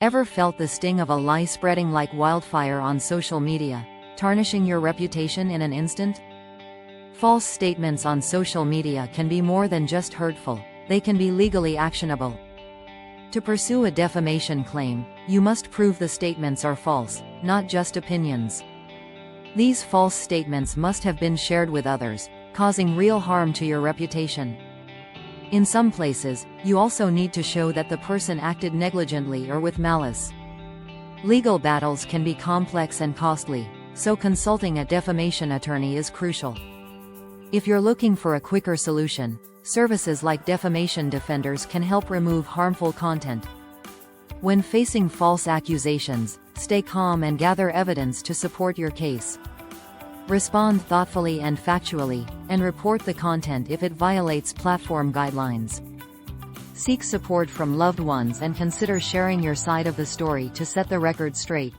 Ever felt the sting of a lie spreading like wildfire on social media, tarnishing your reputation in an instant? False statements on social media can be more than just hurtful, they can be legally actionable. To pursue a defamation claim, you must prove the statements are false, not just opinions. These false statements must have been shared with others, causing real harm to your reputation. In some places, you also need to show that the person acted negligently or with malice. Legal battles can be complex and costly, so consulting a defamation attorney is crucial. If you're looking for a quicker solution, services like defamation defenders can help remove harmful content. When facing false accusations, stay calm and gather evidence to support your case. Respond thoughtfully and factually, and report the content if it violates platform guidelines. Seek support from loved ones and consider sharing your side of the story to set the record straight.